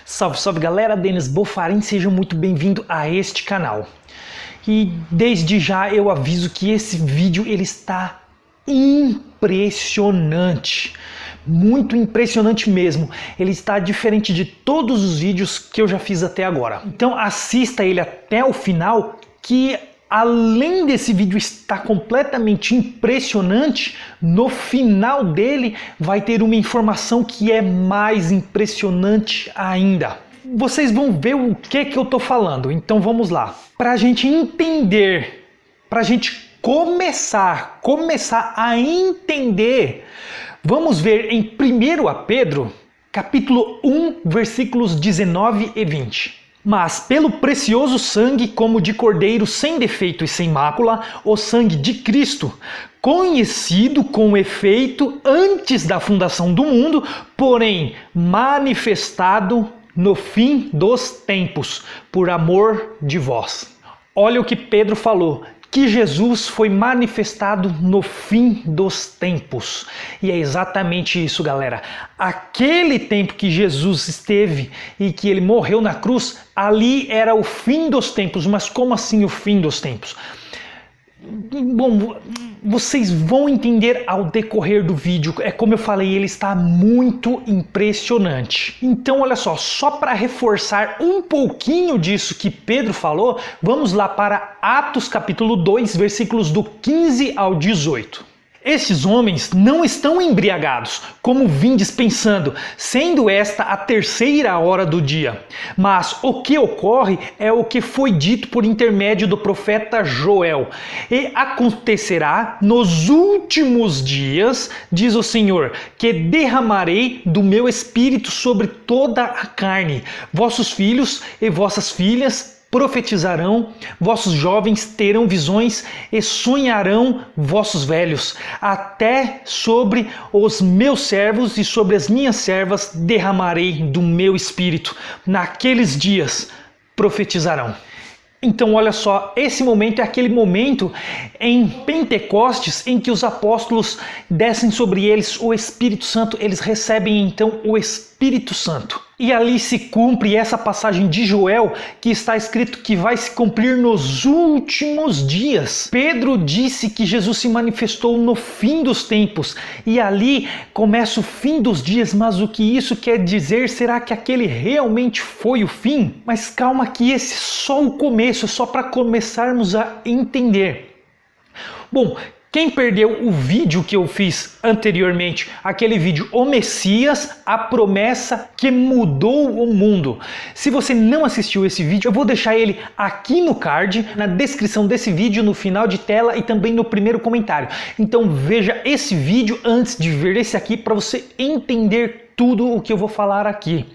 Salve, salve galera, Denis Bofarin, seja muito bem-vindo a este canal. E desde já eu aviso que esse vídeo ele está impressionante, muito impressionante mesmo. Ele está diferente de todos os vídeos que eu já fiz até agora. Então assista ele até o final, que além desse vídeo estar completamente impressionante, no final dele vai ter uma informação que é mais impressionante ainda. Vocês vão ver o que eu tô falando, então vamos lá. Para a gente entender, para a gente começar a entender, vamos ver em 1 Pedro, capítulo 1, versículos 19 e 20. Mas pelo precioso sangue como de cordeiro sem defeito e sem mácula, o sangue de Cristo, conhecido com efeito antes da fundação do mundo, porém manifestado no fim dos tempos, por amor de vós. Olha o que Pedro falou, que Jesus foi manifestado no fim dos tempos. E é exatamente isso, galera. Aquele tempo que Jesus esteve e que ele morreu na cruz, ali era o fim dos tempos. Mas como assim o fim dos tempos? Bom, vocês vão entender ao decorrer do vídeo. É como eu falei, ele está muito impressionante. Então olha só para reforçar um pouquinho disso que Pedro falou, vamos lá para Atos capítulo 2, versículos do 15 ao 18. Estes homens não estão embriagados, como vindes pensando, sendo esta a terceira hora do dia. Mas o que ocorre é o que foi dito por intermédio do profeta Joel. E acontecerá nos últimos dias, diz o Senhor, que derramarei do meu espírito sobre toda a carne. Vossos filhos e vossas filhas profetizarão, vossos jovens terão visões e sonharão vossos velhos. Até sobre os meus servos e sobre as minhas servas derramarei do meu espírito. Naqueles dias profetizarão. Então olha só, esse momento é aquele momento em Pentecostes em que os apóstolos descem sobre eles o Espírito Santo, eles recebem então o Espírito Santo. E ali se cumpre essa passagem de Joel que está escrito que vai se cumprir nos últimos dias. Pedro disse que Jesus se manifestou no fim dos tempos e ali começa o fim dos dias, mas o que isso quer dizer? Será que aquele realmente foi o fim? Mas calma que esse é só o começo, é só para começarmos a entender. Bom, quem perdeu o vídeo que eu fiz anteriormente, aquele vídeo O Messias, a promessa que mudou o mundo. Se você não assistiu esse vídeo, eu vou deixar ele aqui no card, na descrição desse vídeo, no final de tela e também no primeiro comentário. Então veja esse vídeo antes de ver esse aqui para você entender tudo o que eu vou falar aqui.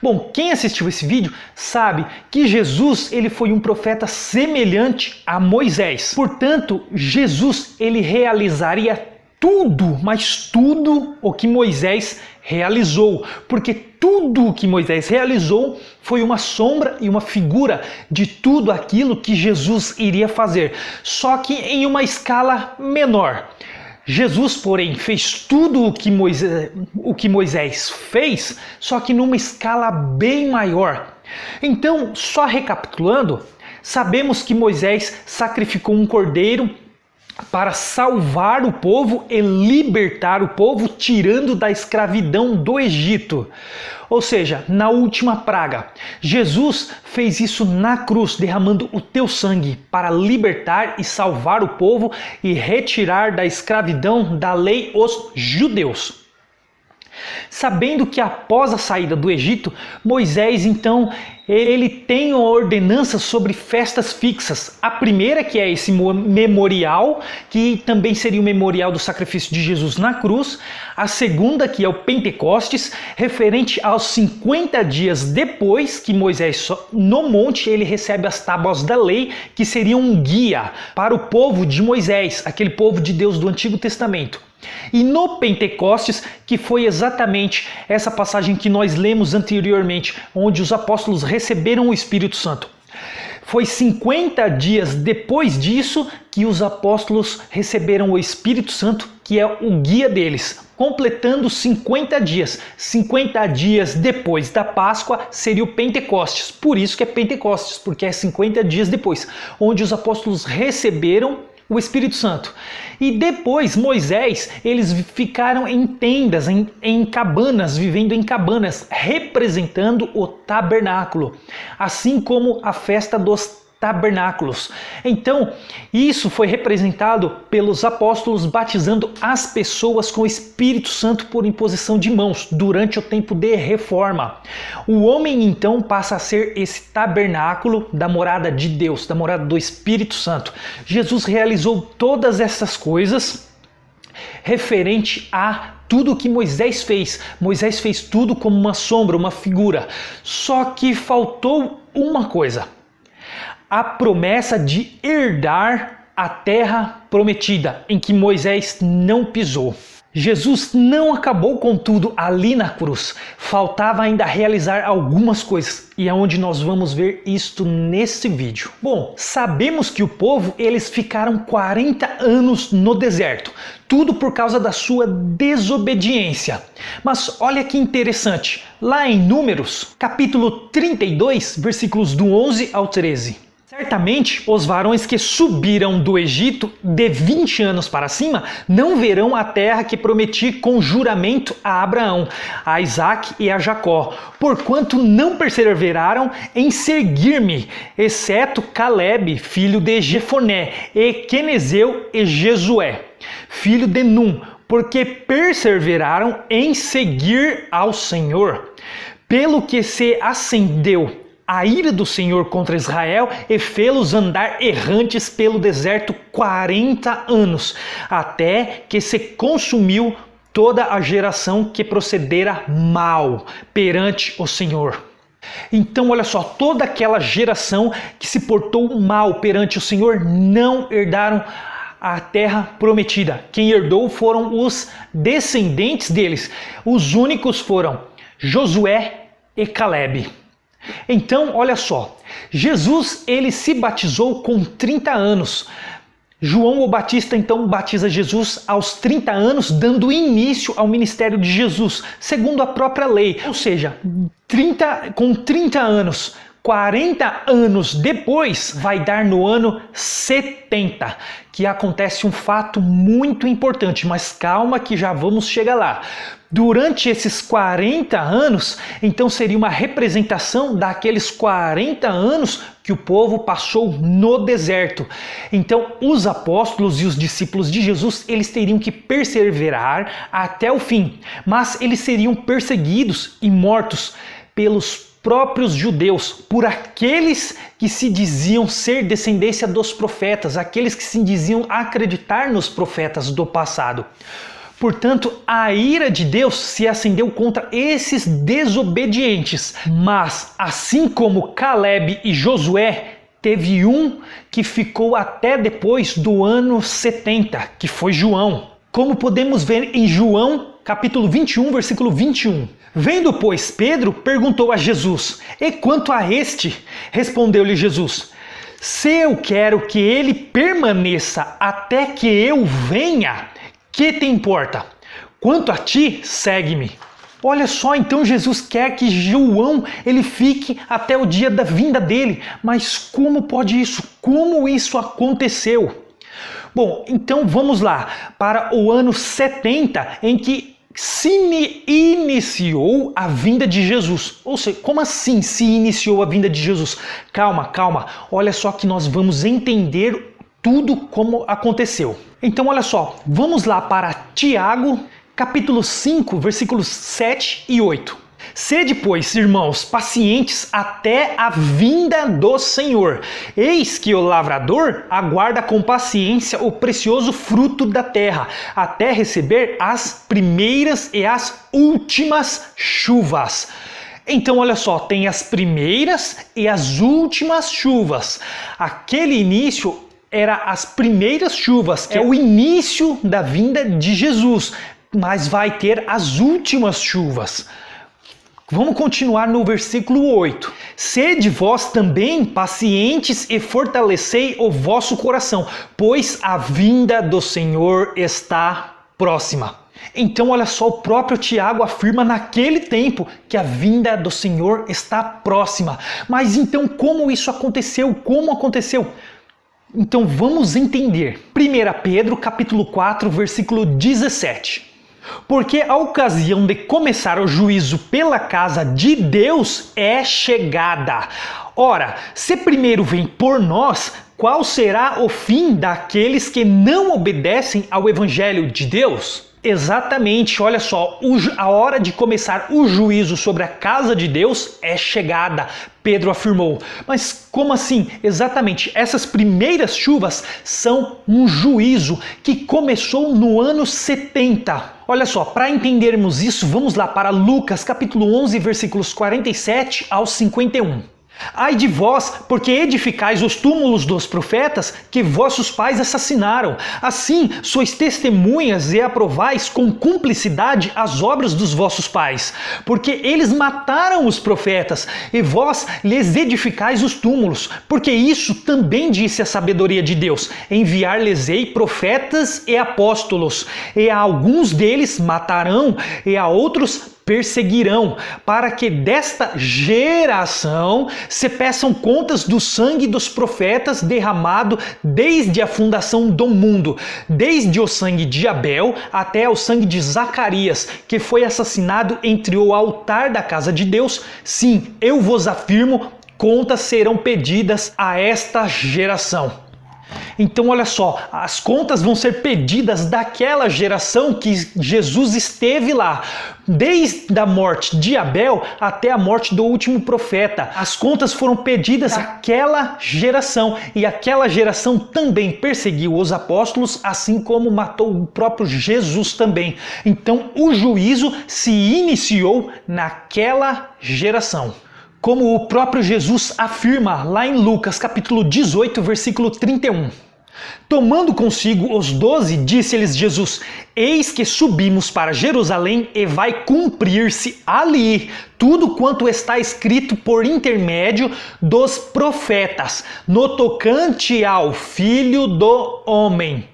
Bom, quem assistiu esse vídeo sabe que Jesus ele foi um profeta semelhante a Moisés. Portanto, Jesus ele realizaria tudo, mas tudo o que Moisés realizou, porque tudo o que Moisés realizou foi uma sombra e uma figura de tudo aquilo que Jesus iria fazer, só que em uma escala menor. Jesus, porém, fez tudo o que Moisés fez, só que numa escala bem maior. Então, só recapitulando, sabemos que Moisés sacrificou um cordeiro para salvar o povo e libertar o povo, tirando da escravidão do Egito. Ou seja, na última praga, Jesus fez isso na cruz, derramando o teu sangue para libertar e salvar o povo e retirar da escravidão da lei os judeus. Sabendo que após a saída do Egito, Moisés então ele tem uma ordenança sobre festas fixas. A primeira que é esse memorial, que também seria o memorial do sacrifício de Jesus na cruz. A segunda que é o Pentecostes, referente aos 50 dias depois que Moisés no monte ele recebe as tábuas da lei, que seriam um guia para o povo de Moisés, aquele povo de Deus do Antigo Testamento. E no Pentecostes, que foi exatamente essa passagem que nós lemos anteriormente, onde os apóstolos receberam o Espírito Santo. Foi 50 dias depois disso que os apóstolos receberam o Espírito Santo, que é o guia deles, completando 50 dias. 50 dias depois da Páscoa seria o Pentecostes. Por isso que é Pentecostes, porque é 50 dias depois, onde os apóstolos receberam o Espírito Santo. E depois Moisés, eles ficaram em tendas, em cabanas, vivendo em cabanas, representando o tabernáculo, assim como a festa dos tabernáculos. Então, isso foi representado pelos apóstolos batizando as pessoas com o Espírito Santo por imposição de mãos durante o tempo de reforma. O homem então passa a ser esse tabernáculo da morada de Deus, da morada do Espírito Santo. Jesus realizou todas essas coisas referente a tudo o que Moisés fez. Moisés fez tudo como uma sombra, uma figura. Só que faltou uma coisa: a promessa de herdar a terra prometida, em que Moisés não pisou. Jesus não acabou com tudo ali na cruz. Faltava ainda realizar algumas coisas, e é onde nós vamos ver isto nesse vídeo. Bom, sabemos que o povo, eles ficaram 40 anos no deserto, tudo por causa da sua desobediência. Mas olha que interessante, lá em Números, capítulo 32, versículos do 11 ao 13. Certamente os varões que subiram do Egito de 20 anos para cima não verão a terra que prometi com juramento a Abraão, a Isaque e a Jacó, porquanto não perseveraram em seguir-me, exceto Caleb, filho de Jefoné, e Quenezeu e Jesué, filho de Num, porque perseveraram em seguir ao Senhor, pelo que se acendeu a ira do Senhor contra Israel e fê-los andar errantes pelo deserto 40 anos, até que se consumiu toda a geração que procedera mal perante o Senhor. Então olha só, toda aquela geração que se portou mal perante o Senhor não herdaram a terra prometida. Quem herdou foram os descendentes deles. Os únicos foram Josué e Caleb. Então, olha só, Jesus, ele se batizou com 30 anos. João o Batista, então, batiza Jesus aos 30 anos, dando início ao ministério de Jesus, segundo a própria lei. Ou seja, com 30 anos, 40 anos depois, vai dar no ano 70, que acontece um fato muito importante, mas calma que já vamos chegar lá. Durante esses 40 anos, então seria uma representação daqueles 40 anos que o povo passou no deserto. Então, os apóstolos e os discípulos de Jesus, eles teriam que perseverar até o fim, mas eles seriam perseguidos e mortos pelos próprios judeus, por aqueles que se diziam ser descendência dos profetas, aqueles que se diziam acreditar nos profetas do passado. Portanto, a ira de Deus se acendeu contra esses desobedientes. Mas, assim como Caleb e Josué, teve um que ficou até depois do ano 70, que foi João. Como podemos ver em João, capítulo 21, versículo 21. Vendo, pois, Pedro, perguntou a Jesus: "E quanto a este?" Respondeu-lhe Jesus: "Se eu quero que ele permaneça até que eu venha, que te importa? Quanto a ti, segue-me." Olha só, então Jesus quer que João ele fique até o dia da vinda dele. Mas como pode isso? Como isso aconteceu? Bom, então vamos lá para o ano 70, em que se iniciou a vinda de Jesus. Ou seja, como assim se iniciou a vinda de Jesus? Calma, calma. Olha só que nós vamos entender tudo como aconteceu. Então olha só, vamos lá para Tiago, capítulo 5, versículos 7 e 8. "Sede, pois, irmãos, pacientes até a vinda do Senhor. Eis que o lavrador aguarda com paciência o precioso fruto da terra, até receber as primeiras e as últimas chuvas." Então olha só, tem as primeiras e as últimas chuvas. Aquele início era as primeiras chuvas, que é o início da vinda de Jesus, mas vai ter as últimas chuvas. Vamos continuar no versículo 8. Sede vós também pacientes e fortalecei o vosso coração, pois a vinda do Senhor está próxima. Então olha só, o próprio Tiago afirma naquele tempo que a vinda do Senhor está próxima. Mas então como isso aconteceu? Como aconteceu? Então vamos entender. 1 Pedro capítulo 4, versículo 17. Porque a ocasião de começar o juízo pela casa de Deus é chegada. Ora, se primeiro vem por nós, qual será o fim daqueles que não obedecem ao Evangelho de Deus? Exatamente, olha só, a hora de começar o juízo sobre a casa de Deus é chegada, Pedro afirmou. Mas como assim? Exatamente, essas primeiras chuvas são um juízo que começou no ano 70. Olha só, para entendermos isso, vamos lá para Lucas capítulo 11, versículos 47 ao 51. Ai de vós, porque edificais os túmulos dos profetas que vossos pais assassinaram. Assim, sois testemunhas e aprovais com cumplicidade as obras dos vossos pais. Porque eles mataram os profetas, e vós lhes edificais os túmulos. Porque isso também disse a sabedoria de Deus: enviar-lhes-ei profetas e apóstolos, e a alguns deles matarão, e a outros perseguirão, para que desta geração se peçam contas do sangue dos profetas derramado desde a fundação do mundo, desde o sangue de Abel até o sangue de Zacarias, que foi assassinado entre o altar da casa de Deus. Sim, eu vos afirmo, contas serão pedidas a esta geração. Então olha só, as contas vão ser pedidas daquela geração que Jesus esteve lá, desde a morte de Abel até a morte do último profeta. As contas foram pedidas àquela geração, e aquela geração também perseguiu os apóstolos, assim como matou o próprio Jesus também. Então o juízo se iniciou naquela geração. Como o próprio Jesus afirma lá em Lucas capítulo 18, versículo 31. Tomando consigo os 12, disse-lhes Jesus: eis que subimos para Jerusalém, e vai cumprir-se ali tudo quanto está escrito por intermédio dos profetas, no tocante ao Filho do Homem.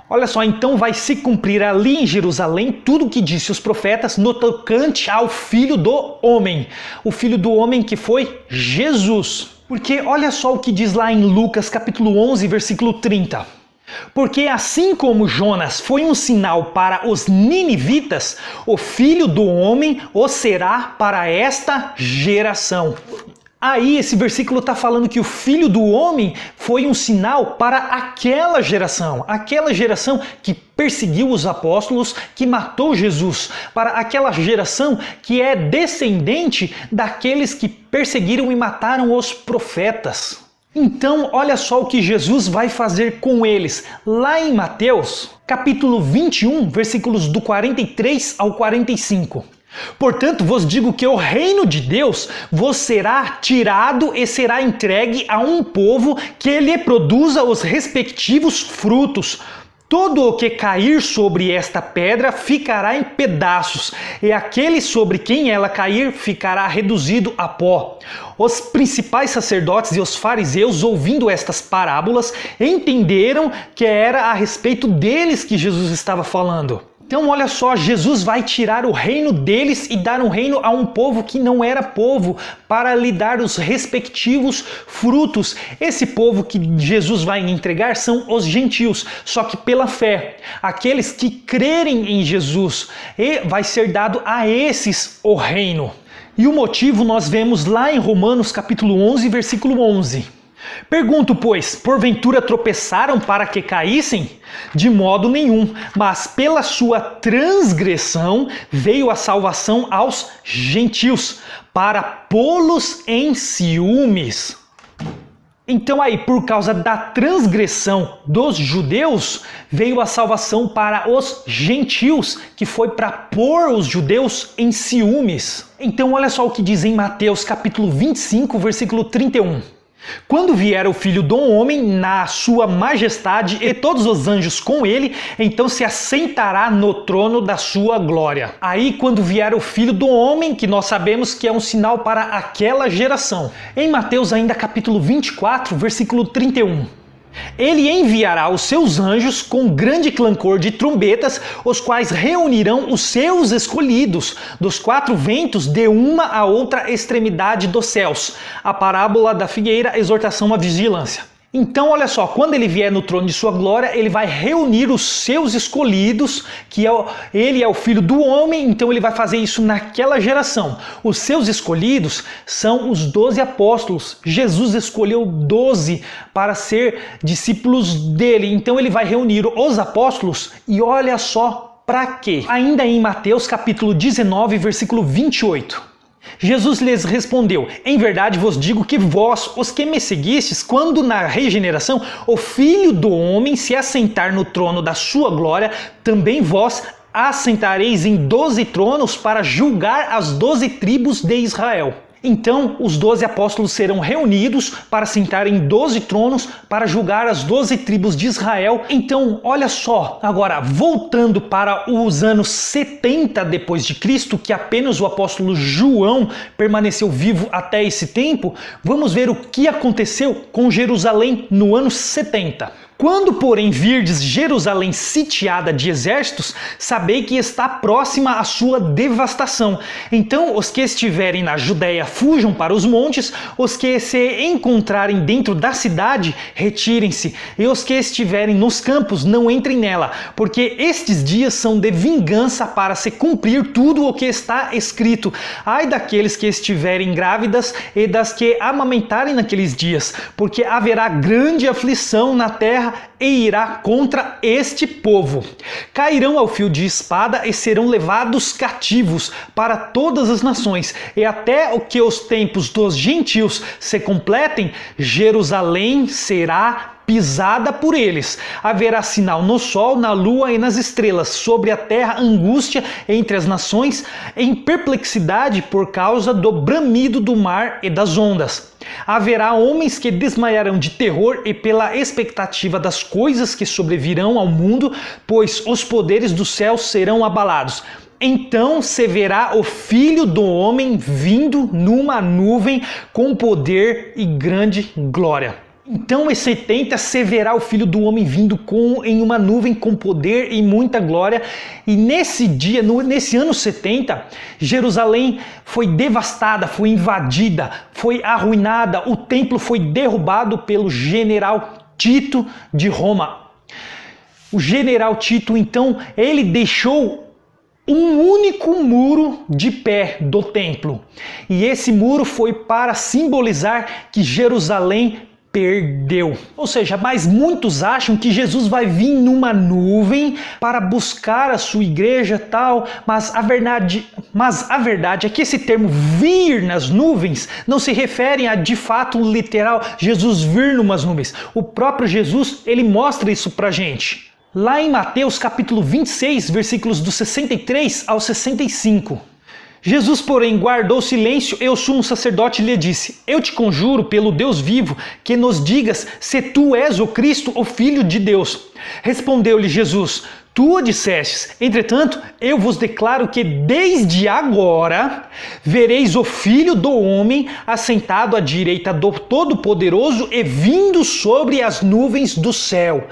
Olha só, então vai se cumprir ali em Jerusalém tudo o que disse os profetas no tocante ao Filho do Homem. O Filho do Homem que foi Jesus. Porque olha só o que diz lá em Lucas capítulo 11, versículo 30. Porque assim como Jonas foi um sinal para os ninivitas, o Filho do Homem o será para esta geração. Aí esse versículo está falando que o Filho do Homem foi um sinal para aquela geração que perseguiu os apóstolos, que matou Jesus, para aquela geração que é descendente daqueles que perseguiram e mataram os profetas. Então, olha só o que Jesus vai fazer com eles. Lá em Mateus, capítulo 21, versículos do 43 ao 45. Portanto, vos digo que o reino de Deus vos será tirado e será entregue a um povo que lhe produza os respectivos frutos. Todo o que cair sobre esta pedra ficará em pedaços, e aquele sobre quem ela cair ficará reduzido a pó. Os principais sacerdotes e os fariseus, ouvindo estas parábolas, entenderam que era a respeito deles que Jesus estava falando. Então olha só, Jesus vai tirar o reino deles e dar um reino a um povo que não era povo, para lhe dar os respectivos frutos. Esse povo que Jesus vai entregar são os gentios, só que pela fé, aqueles que crerem em Jesus, e vai ser dado a esses o reino. E o motivo nós vemos lá em Romanos capítulo 11, versículo 11. Pergunto, pois, porventura tropeçaram para que caíssem? De modo nenhum, mas pela sua transgressão veio a salvação aos gentios, para pô-los em ciúmes. Então aí, por causa da transgressão dos judeus, veio a salvação para os gentios, que foi para pôr os judeus em ciúmes. Então olha só o que diz em Mateus capítulo 25, versículo 31. Quando vier o Filho do Homem na sua majestade e todos os anjos com ele, então se assentará no trono da sua glória. Aí quando vier o Filho do Homem, que nós sabemos que é um sinal para aquela geração. Em Mateus ainda capítulo 24, versículo 31. Ele enviará os seus anjos com grande clangor de trombetas, os quais reunirão os seus escolhidos dos quatro ventos de uma a outra extremidade dos céus. A parábola da figueira, exortação à vigilância. Então, olha só, quando ele vier no trono de sua glória, ele vai reunir os seus escolhidos, ele é o Filho do Homem, então ele vai fazer isso naquela geração. Os seus escolhidos são os 12 apóstolos. Jesus escolheu 12 para ser discípulos dele, então ele vai reunir os apóstolos e olha só para quê? Ainda em Mateus capítulo 19, versículo 28. Jesus lhes respondeu: em verdade vos digo que vós, os que me seguistes, quando na regeneração o Filho do Homem se assentar no trono da sua glória, também vós assentareis em 12 tronos para julgar as 12 tribos de Israel. Então os 12 apóstolos serão reunidos para sentar em 12 tronos para julgar as 12 tribos de Israel. Então, olha só, agora voltando para os anos 70 depois de Cristo, que apenas o apóstolo João permaneceu vivo até esse tempo, vamos ver o que aconteceu com Jerusalém no ano 70. Quando, porém, virdes Jerusalém sitiada de exércitos, sabei que está próxima a sua devastação. Então, os que estiverem na Judéia fujam para os montes, os que se encontrarem dentro da cidade, retirem-se, e os que estiverem nos campos, não entrem nela, porque estes dias são de vingança para se cumprir tudo o que está escrito. Ai daqueles que estiverem grávidas e das que amamentarem naqueles dias, porque haverá grande aflição na terra e irá contra este povo. Cairão ao fio de espada e serão levados cativos para todas as nações, e até o que os tempos dos gentios se completem, Jerusalém será pisada por eles. Haverá sinal no sol, na lua e nas estrelas, sobre a terra angústia entre as nações, em perplexidade por causa do bramido do mar e das ondas. Haverá homens que desmaiarão de terror e pela expectativa das coisas que sobrevirão ao mundo, pois os poderes do céu serão abalados. Então se verá o Filho do Homem vindo numa nuvem com poder e grande glória. Então, em 70 se verá o Filho do Homem vindo em uma nuvem com poder e muita glória. E nesse dia, nesse ano 70, Jerusalém foi devastada, foi invadida, foi arruinada. O templo foi derrubado pelo general Tito de Roma. O general Tito, então, ele deixou um único muro de pé do templo. E esse muro foi para simbolizar que Jerusalém perdeu. Ou seja, mas muitos acham que Jesus vai vir numa nuvem para buscar a sua igreja tal, mas a verdade é que esse termo vir nas nuvens não se refere a de fato literal Jesus vir numas nuvens. O próprio Jesus, ele mostra isso pra gente. Lá em Mateus capítulo 26, versículos do 63 ao 65. Jesus, porém, guardou silêncio e o sumo sacerdote lhe disse: eu te conjuro pelo Deus vivo que nos digas se tu és o Cristo, o Filho de Deus. Respondeu-lhe Jesus: tu o dissestes. Entretanto, eu vos declaro que desde agora vereis o Filho do Homem assentado à direita do Todo-Poderoso e vindo sobre as nuvens do céu.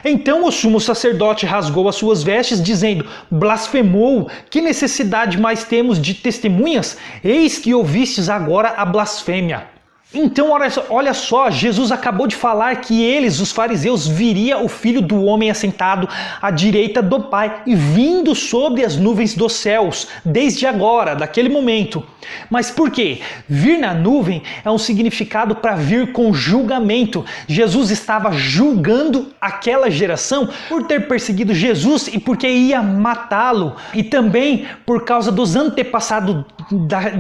Então o sumo sacerdote rasgou as suas vestes, dizendo: blasfemou, que necessidade mais temos de testemunhas? Eis que ouvistes agora a blasfêmia. Então, olha só, Jesus acabou de falar que eles, os fariseus, viria o Filho do Homem assentado à direita do Pai e vindo sobre as nuvens dos céus, desde agora, daquele momento. Mas por quê? Vir na nuvem é um significado para vir com julgamento. Jesus estava julgando aquela geração por ter perseguido Jesus e porque ia matá-lo. E também por causa dos antepassados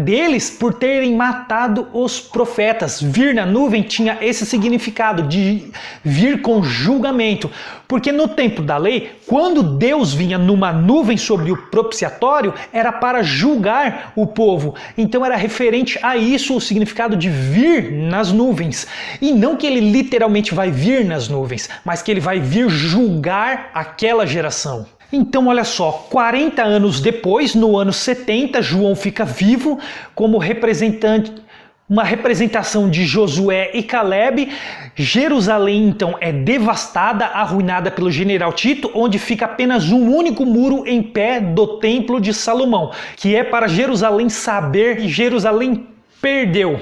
deles por terem matado os profetas. profetas, vir na nuvem tinha esse significado de vir com julgamento. Porque no tempo da lei, quando Deus vinha numa nuvem sobre o propiciatório, era para julgar o povo. Então era referente a isso o significado de vir nas nuvens. E não que ele literalmente vai vir nas nuvens, mas que ele vai vir julgar aquela geração. Então olha só, 40 anos depois, no ano 70, João fica vivo como representante, uma representação de Josué e Caleb. Jerusalém então é devastada, arruinada pelo general Tito, onde fica apenas um único muro em pé do Templo de Salomão, que é para Jerusalém saber que Jerusalém perdeu.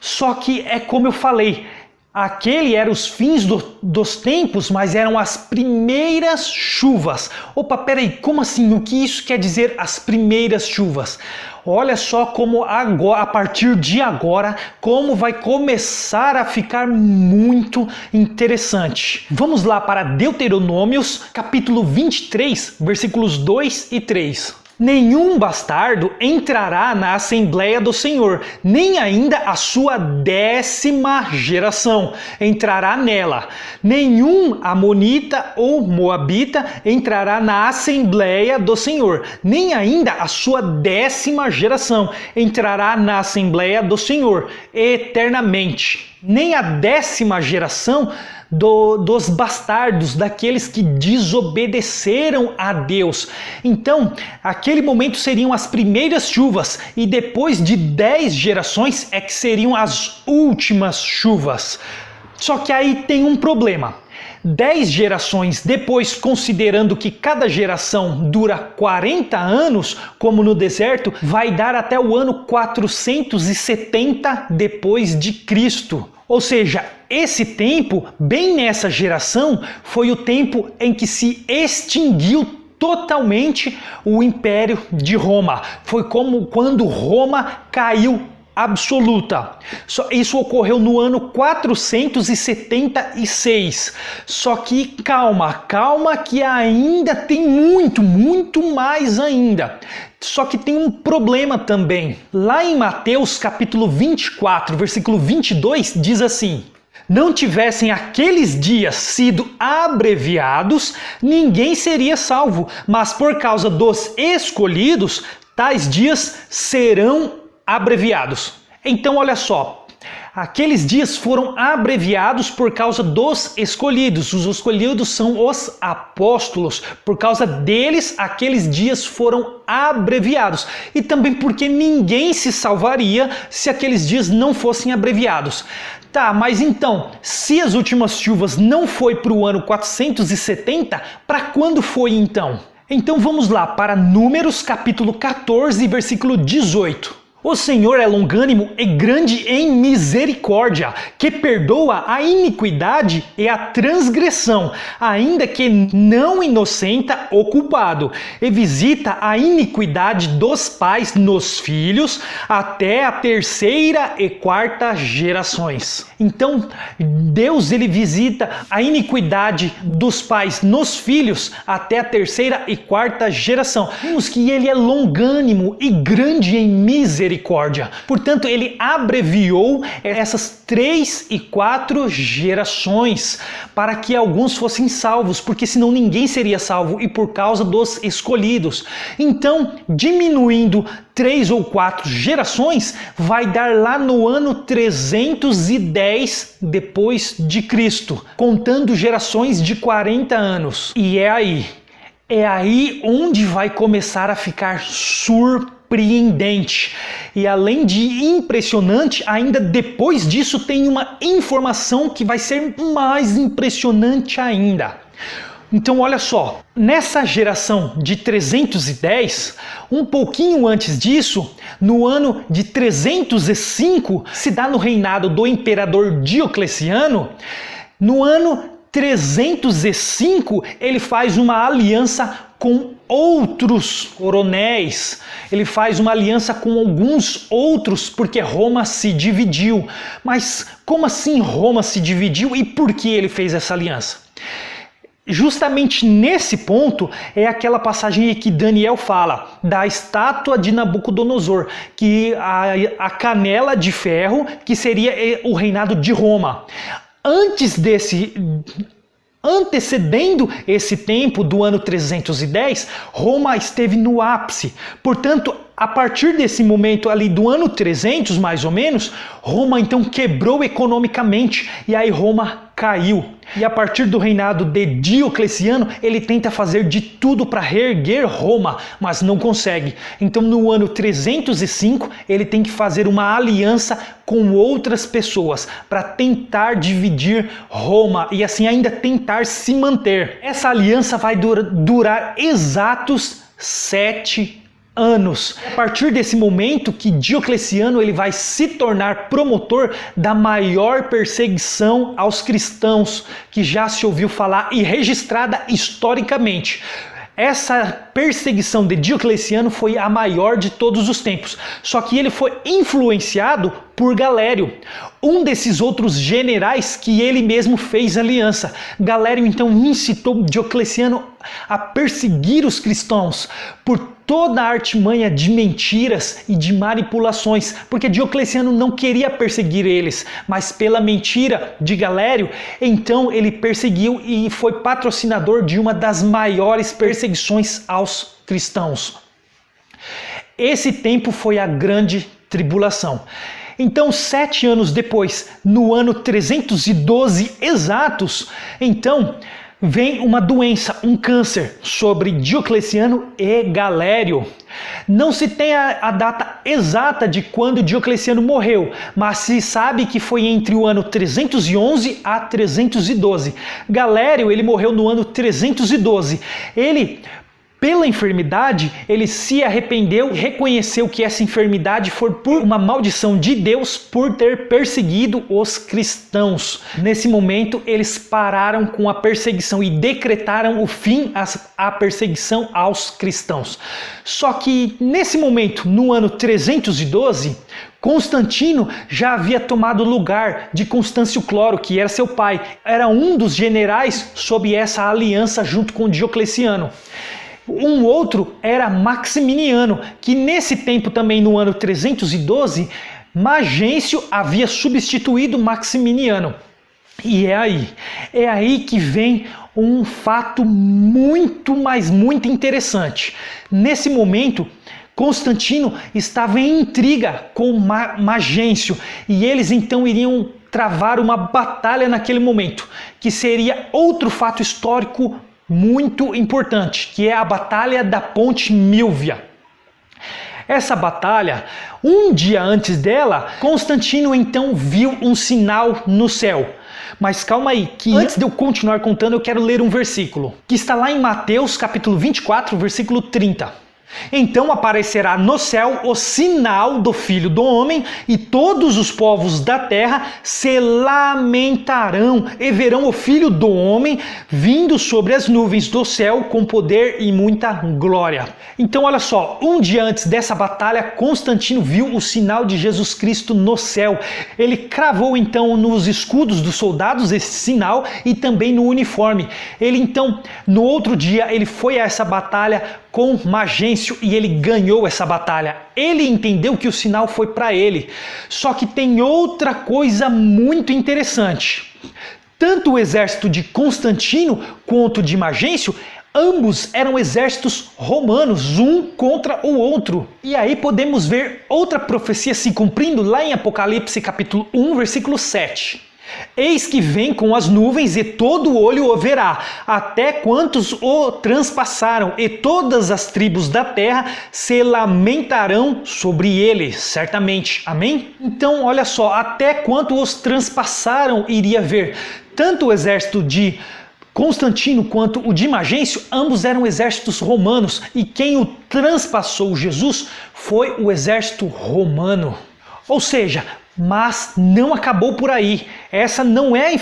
Só que é como eu falei, aquele eram os fins dos tempos, mas eram as primeiras chuvas. Opa, peraí, como assim? O que isso quer dizer, as primeiras chuvas? Olha só como agora, a partir de agora, como vai começar a ficar muito interessante. Vamos lá para Deuteronômios, capítulo 23, versículos 2 e 3. Nenhum bastardo entrará na Assembleia do Senhor, nem ainda a sua 10ª geração entrará nela. Nenhum amonita ou moabita entrará na Assembleia do Senhor, nem ainda a sua 10ª geração entrará na Assembleia do Senhor eternamente. Nem a 10ª geração dos bastardos, daqueles que desobedeceram a Deus. Então, aquele momento seriam as primeiras chuvas, e depois de 10 gerações é que seriam as últimas chuvas. Só que aí tem um problema. 10 gerações depois, considerando que cada geração dura 40 anos, como no deserto, vai dar até o ano 470 depois de Cristo. Ou seja, esse tempo, bem nessa geração, foi o tempo em que se extinguiu totalmente o Império de Roma. Foi como quando Roma caiu absoluta. Isso ocorreu no ano 476. Só que calma que ainda tem muito mais ainda. Só que tem um problema também. Lá em Mateus capítulo 24, versículo 22, diz assim: não tivessem aqueles dias sido abreviados, ninguém seria salvo, mas por causa dos escolhidos, tais dias serão abreviados. Então olha só, aqueles dias foram abreviados por causa dos escolhidos. Os escolhidos são os apóstolos. Por causa deles, aqueles dias foram abreviados. E também porque ninguém se salvaria se aqueles dias não fossem abreviados. Tá, mas então, se as últimas chuvas não foi para o ano 470, para quando foi então? Então vamos lá para Números capítulo 14, versículo 18. O Senhor é longânimo e grande em misericórdia, que perdoa a iniquidade e a transgressão, ainda que não inocenta o culpado, e visita a iniquidade dos pais nos filhos até a 3ª e 4ª gerações. Então, Deus ele visita a iniquidade dos pais nos filhos até a 3ª e 4ª geração. Vimos que ele é longânimo e grande em misericórdia. Portanto, ele abreviou essas 3 e 4 gerações para que alguns fossem salvos, porque senão ninguém seria salvo, e por causa dos escolhidos. Então, diminuindo 3 ou 4 gerações, vai dar lá no ano 310 depois de Cristo, contando gerações de 40 anos. E é aí onde vai começar a ficar surpreendente. E além de impressionante, ainda depois disso tem uma informação que vai ser mais impressionante ainda. Então olha só, nessa geração de 310, um pouquinho antes disso, no ano de 305, se dá no reinado do imperador Diocleciano. No ano 305, ele faz uma aliança com outros coronéis. Ele faz uma aliança com alguns outros porque Roma se dividiu. Mas como assim Roma se dividiu e por que ele fez essa aliança? justamente nesse ponto é aquela passagem que Daniel fala da estátua de Nabucodonosor, que a canela de ferro, que seria o reinado de Roma. Antecedendo esse tempo do ano 310, Roma esteve no ápice. Portanto, a partir desse momento ali do ano 300, mais ou menos, Roma então quebrou economicamente e aí Roma caiu. E a partir do reinado de Diocleciano, ele tenta fazer de tudo para reerguer Roma, mas não consegue. Então no ano 305, ele tem que fazer uma aliança com outras pessoas para tentar dividir Roma e assim ainda tentar se manter. Essa aliança vai durar exatos 7 anos. A partir desse momento que Diocleciano ele vai se tornar promotor da maior perseguição aos cristãos que já se ouviu falar e registrada historicamente. Essa perseguição de Diocleciano foi a maior de todos os tempos, só que ele foi influenciado por Galério, um desses outros generais que ele mesmo fez aliança. Galério então incitou Diocleciano a perseguir os cristãos por toda a artimanha de mentiras e de manipulações, porque Diocleciano não queria perseguir eles, mas pela mentira de Galério, então ele perseguiu e foi patrocinador de uma das maiores perseguições aos cristãos. Esse tempo foi a grande tribulação. Então, 7 anos depois, no ano 312 exatos, então vem uma doença, um câncer, sobre Diocleciano e Galério. Não se tem a data exata de quando Diocleciano morreu, mas se sabe que foi entre o ano 311 a 312. Galério, ele morreu no ano 312. Pela enfermidade, ele se arrependeu e reconheceu que essa enfermidade foi por uma maldição de Deus por ter perseguido os cristãos. Nesse momento, eles pararam com a perseguição e decretaram o fim à perseguição aos cristãos. Só que nesse momento, no ano 312, Constantino já havia tomado o lugar de Constâncio Cloro, que era seu pai. Era um dos generais sob essa aliança junto com Diocleciano. Um outro era Maximiano, que nesse tempo também no ano 312, Magêncio havia substituído Maximiano. E é aí que vem um fato muito, mas muito interessante. Nesse momento, Constantino estava em intriga com Magêncio e eles então iriam travar uma batalha naquele momento, que seria outro fato histórico muito importante, que é a Batalha da Ponte Milvia. Essa batalha, um dia antes dela, Constantino então viu um sinal no céu. Mas calma aí, que antes de eu continuar contando, eu quero ler um versículo, que está lá em Mateus capítulo 24, versículo 30. Então aparecerá no céu o sinal do Filho do Homem, e todos os povos da terra se lamentarão e verão o Filho do Homem vindo sobre as nuvens do céu com poder e muita glória. Então olha só, um dia antes dessa batalha, Constantino viu o sinal de Jesus Cristo no céu. Ele cravou então nos escudos dos soldados esse sinal e também no uniforme. Ele então, no outro dia, ele foi a essa batalha com Magêncio e ele ganhou essa batalha. Ele entendeu que o sinal foi para ele. Só que tem outra coisa muito interessante. Tanto o exército de Constantino quanto de Magêncio, ambos eram exércitos romanos, um contra o outro. E aí podemos ver outra profecia se cumprindo lá em Apocalipse capítulo 1, versículo 7. Eis que vem com as nuvens e todo olho o verá, até quantos o transpassaram, e todas as tribos da terra se lamentarão sobre ele, certamente. Amém? Então, olha só, até quanto os transpassaram iria ver. Tanto o exército de Constantino quanto o de Magêncio, ambos eram exércitos romanos, e quem o transpassou Jesus foi o exército romano. Ou seja, mas não acabou por aí. Essa não é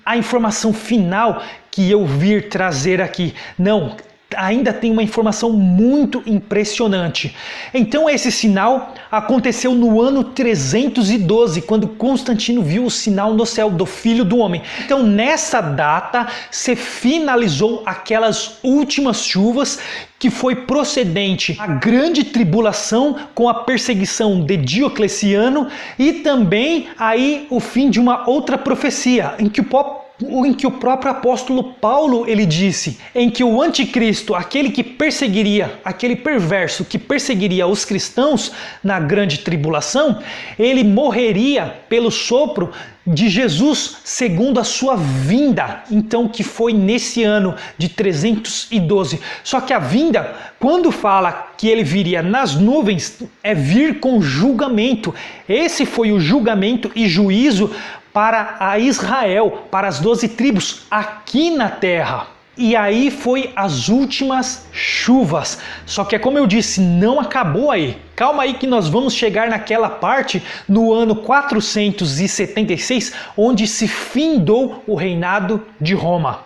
a informação final que eu vir trazer aqui. Não, ainda tem uma informação muito impressionante. Então esse sinal aconteceu no ano 312, quando Constantino viu o sinal no céu do Filho do Homem. Então nessa data se finalizou aquelas últimas chuvas que foi procedente a grande tribulação com a perseguição de Diocleciano e também aí o fim de uma outra profecia em que o próprio apóstolo Paulo ele disse, em que o anticristo, aquele que perseguiria, aquele perverso que perseguiria os cristãos na grande tribulação, ele morreria pelo sopro de Jesus segundo a sua vinda, então que foi nesse ano de 312. Só que a vinda, quando fala que ele viria nas nuvens, é vir com julgamento. Esse foi o julgamento e juízo para a Israel, para as 12 tribos aqui na terra. E aí foi as últimas chuvas. Só que é como eu disse, não acabou aí. Calma aí que nós vamos chegar naquela parte no ano 476, onde se findou o reinado de Roma.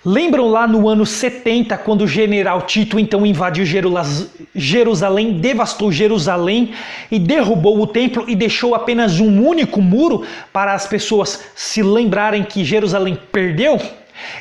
Lembram lá no ano 70, quando o general Tito então invadiu Jerusalém, devastou Jerusalém e derrubou o templo e deixou apenas um único muro para as pessoas se lembrarem que Jerusalém perdeu?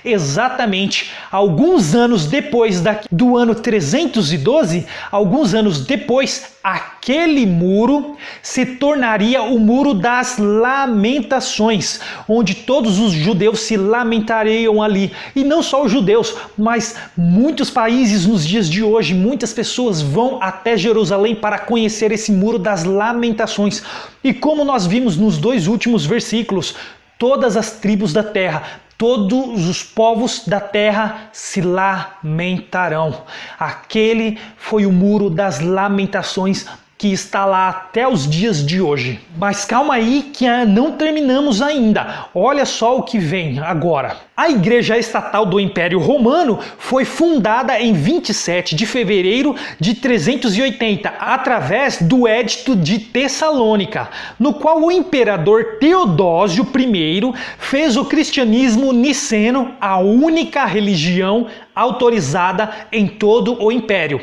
Exatamente, alguns anos depois do ano 312, alguns anos depois, aquele muro se tornaria o Muro das Lamentações, onde todos os judeus se lamentariam ali. E não só os judeus, mas muitos países nos dias de hoje, muitas pessoas vão até Jerusalém para conhecer esse Muro das Lamentações. E como nós vimos nos dois últimos versículos, todas as tribos da terra, todos os povos da terra se lamentarão. Aquele foi o Muro das Lamentações que está lá até os dias de hoje. Mas calma aí que não terminamos ainda. Olha só o que vem agora. A Igreja Estatal do Império Romano foi fundada em 27 de fevereiro de 380, através do Edito de Tessalônica, no qual o imperador Teodósio I fez o cristianismo niceno a única religião autorizada em todo o império.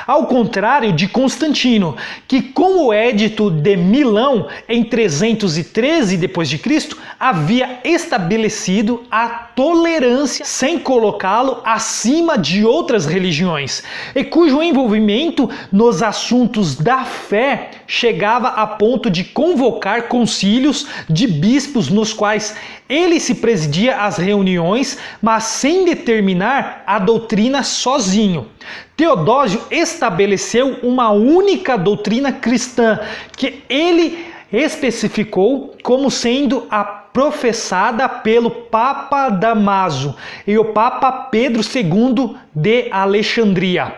Ao contrário de Constantino, que com o Edito de Milão em 313 d.C. havia estabelecido a tolerância sem colocá-lo acima de outras religiões, e cujo envolvimento nos assuntos da fé chegava a ponto de convocar concílios de bispos nos quais ele se presidia as reuniões, mas sem determinar a doutrina sozinho. Teodósio estabeleceu uma única doutrina cristã, que ele especificou como sendo a professada pelo Papa Damaso e o Papa Pedro II de Alexandria,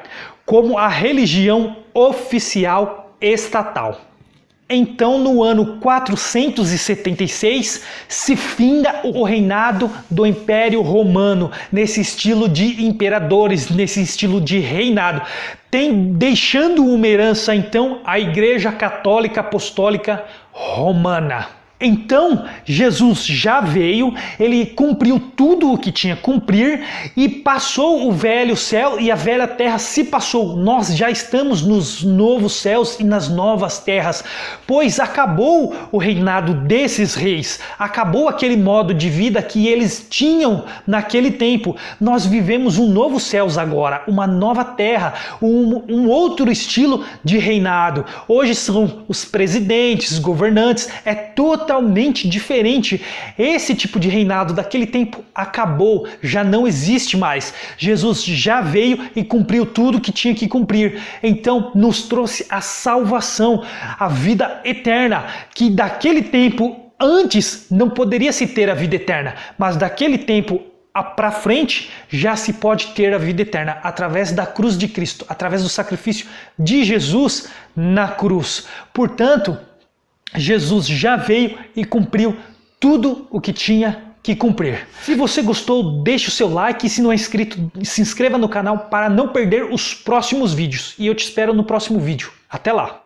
como a religião oficial estatal. Então, no ano 476, se finda o reinado do Império Romano, nesse estilo de imperadores, nesse estilo de reinado, deixando uma herança, então, à Igreja Católica Apostólica Romana. Então, Jesus já veio, ele cumpriu tudo o que tinha que cumprir e passou o velho céu e a velha terra se passou. Nós já estamos nos novos céus e nas novas terras, pois acabou o reinado desses reis, acabou aquele modo de vida que eles tinham naquele tempo. Nós vivemos um novo céus agora, uma nova terra, um outro estilo de reinado. Hoje são os presidentes, os governantes, é totalmente diferente. Esse tipo de reinado daquele tempo acabou, já não existe mais. Jesus já veio e cumpriu tudo que tinha que cumprir. Então nos trouxe a salvação, a vida eterna, que daquele tempo antes não poderia se ter a vida eterna, mas daquele tempo para frente já se pode ter a vida eterna através da cruz de Cristo, através do sacrifício de Jesus na cruz. Portanto, Jesus já veio e cumpriu tudo o que tinha que cumprir. Se você gostou, deixe o seu like e se não é inscrito, se inscreva no canal para não perder os próximos vídeos. E eu te espero no próximo vídeo. Até lá!